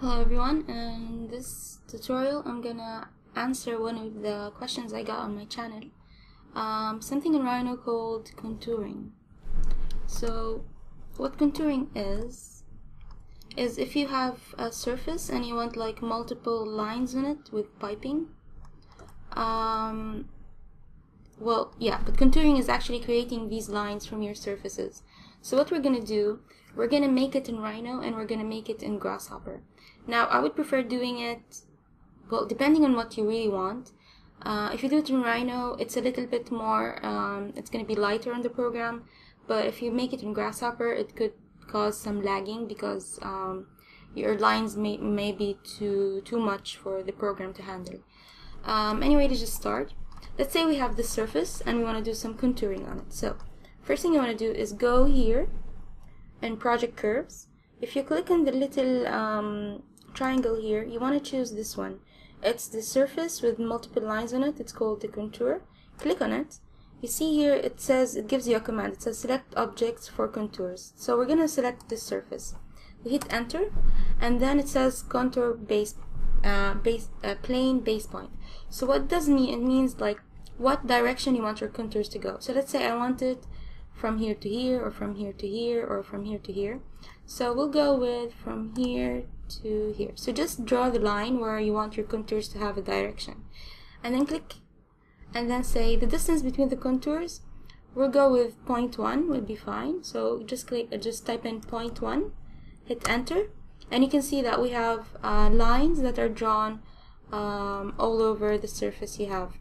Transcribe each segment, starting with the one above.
Hello everyone, in this tutorial I'm gonna answer one of the questions I got on my channel. Something in Rhino called contouring. So what contouring is if you have a surface and you want like multiple lines in it with piping. But contouring is actually creating these lines from your surfaces. So what we're gonna do, we're gonna make it in Rhino and we're gonna make it in Grasshopper. Now I would prefer doing it, well, depending on what you really want. If you do it in Rhino, it's a little bit more, it's gonna be lighter on the program, but if you make it in Grasshopper, it could cause some lagging because your lines may be too much for the program to handle. Anyway, to just start, let's say we have this surface and we want to do some contouring on it. So first thing you want to do is go here and project curves. If you click on the little triangle here, you want to choose this one. It's the surface with multiple lines on it. It's called the contour. Click on it. You see here it says, it gives you a command. It says select objects for contours. So we're gonna select this surface. We hit enter, and then it says contour plane base point. So what does it mean? It means like what direction you want your contours to go. So let's say I want it from here to here, or from here to here, or from here to here. So we'll go with from here to here. So just draw the line where you want your contours to have a direction, and then click, and then say the distance between the contours. We'll go with 0.1 would be fine. So just type in 0.1, hit enter, and you can see that we have lines that are drawn all over the surface you have.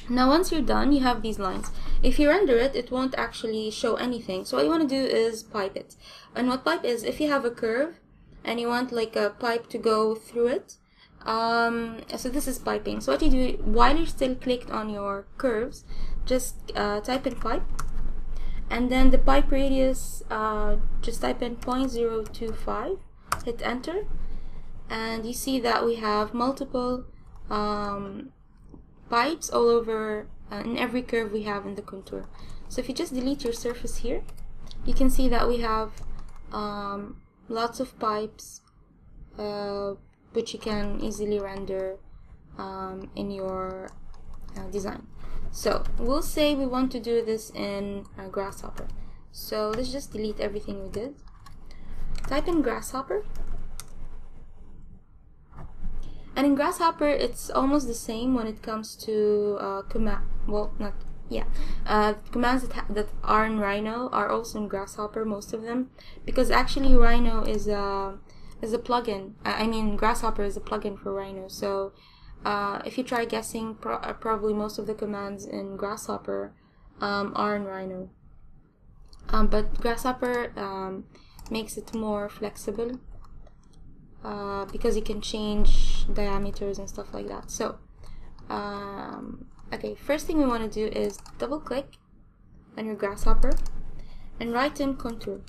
Now once you're done, you have these lines. If you render it, it won't actually show anything. So what you want to do is pipe it. And what pipe is, if you have a curve and you want like a pipe to go through it, so this is piping. So what you do, while you're still clicked on your curves, just type in pipe, and then the pipe radius, just type in 0.025, hit enter, and you see that we have multiple pipes all over in every curve we have in the contour. So if you just delete your surface here, you can see that we have lots of pipes which you can easily render in your design. So we'll say we want to do this in Grasshopper. So let's just delete everything we did. Type in Grasshopper. And in Grasshopper, it's almost the same when it comes to commands that are in Rhino are also in Grasshopper, most of them, because actually Rhino is a plugin. I mean, Grasshopper is a plugin for Rhino. So if you try guessing, probably most of the commands in Grasshopper are in Rhino. But Grasshopper makes it more flexible. Because you can change diameters and stuff like that. So, okay, first thing we want to do is double click on your Grasshopper and write in contour.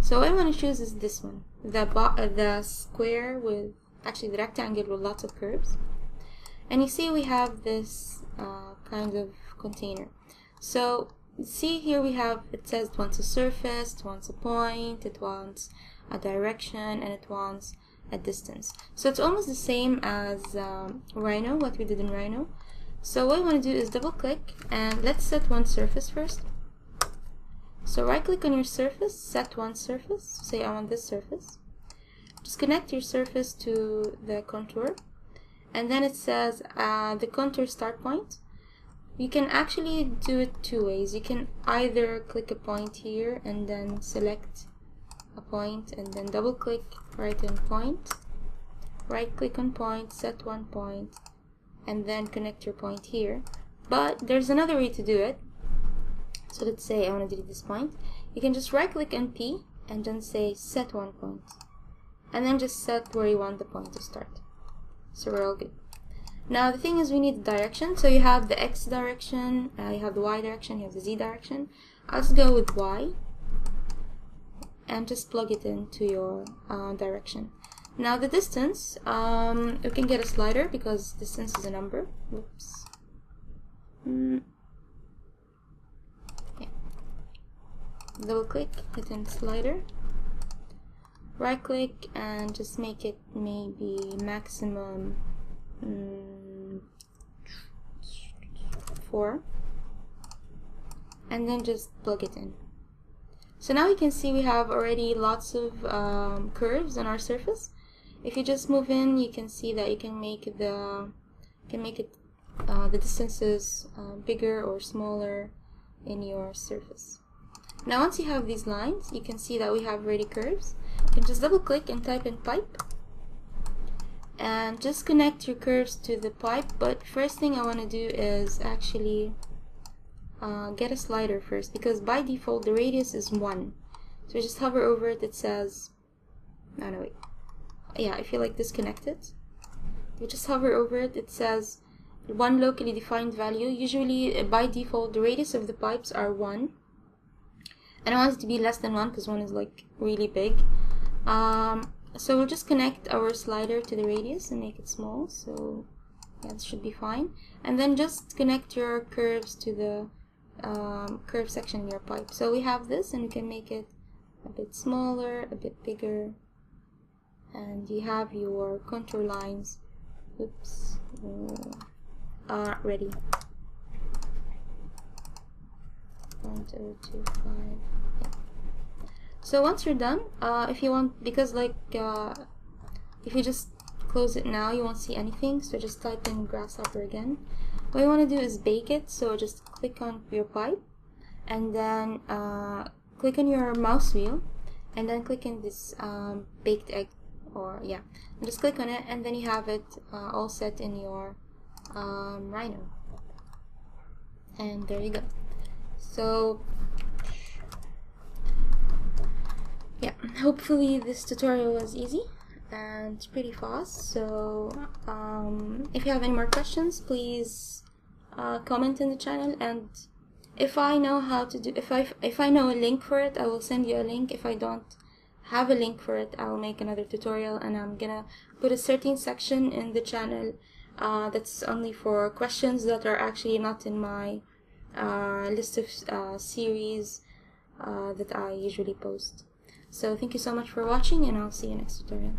So what I want to choose is this one, the square with, actually the rectangle with lots of curves. And you see we have this kind of container. So see here we have, it says it wants a surface, it wants a point, it wants a direction, and it wants a distance. So it's almost the same as Rhino, what we did in Rhino. So what I want to do is double click, and let's set one surface first. So right click on your surface, set one surface, say I want this surface. Just connect your surface to the contour, and then it says the contour start point. You can actually do it two ways. You can either click a point here and then select a point, and then double click, write in point, right click on point, set one point, and then connect your point here. But there's another way to do it. So let's say I want to delete this point. You can just right click on P and then say set one point, and then just set where you want the point to start. So we're all good. Now the thing is, we need the direction. So you have the X direction, you have the Y direction, you have the Z direction. I'll just go with Y and just plug it into your direction. Now the distance, we can get a slider because distance is a number. Whoops. Yeah. Double click, hit in slider. right click and just make it maybe maximum 4, and then just plug it in. So now you can see we have already lots of curves on our surface. If you just move in, you can see that you can make the distances bigger or smaller in your surface. Now once you have these lines, you can see that we have already curves. You can just double click and type in pipe and just connect your curves to the pipe. But first thing I want to do is actually get a slider first, because by default the radius is 1. So just hover over it. It says, no wait, yeah, I feel like disconnected. You just hover over it. It says 1 locally defined value. Usually by default the radius of the pipes are 1, and I want it to be less than 1 because 1 is like really big. So we'll just connect our slider to the radius and make it small. So yeah, this should be fine. And then just connect your curves to the curve section in your pipe. So we have this, and you can make it a bit smaller, a bit bigger, and you have your contour lines. Oops, are ready. 1, 2, 3, 5. Yeah. So once you're done, if you want, because like if you just close it now, you won't see anything. So just type in grasshopper again. What you want to do is bake it. So just click on your pipe, and then click on your mouse wheel, and then click in this baked egg, or yeah, and just click on it, and then you have it all set in your Rhino. And there you go. So yeah, hopefully this tutorial was easy and pretty fast. So if you have any more questions, please comment in the channel, and if I know how to do, if I know a link for it, I will send you a link. If I don't have a link for it, I will make another tutorial, and I'm gonna put a certain section in the channel that's only for questions that are actually not in my list of series that I usually post. So thank you so much for watching, and I'll see you next tutorial.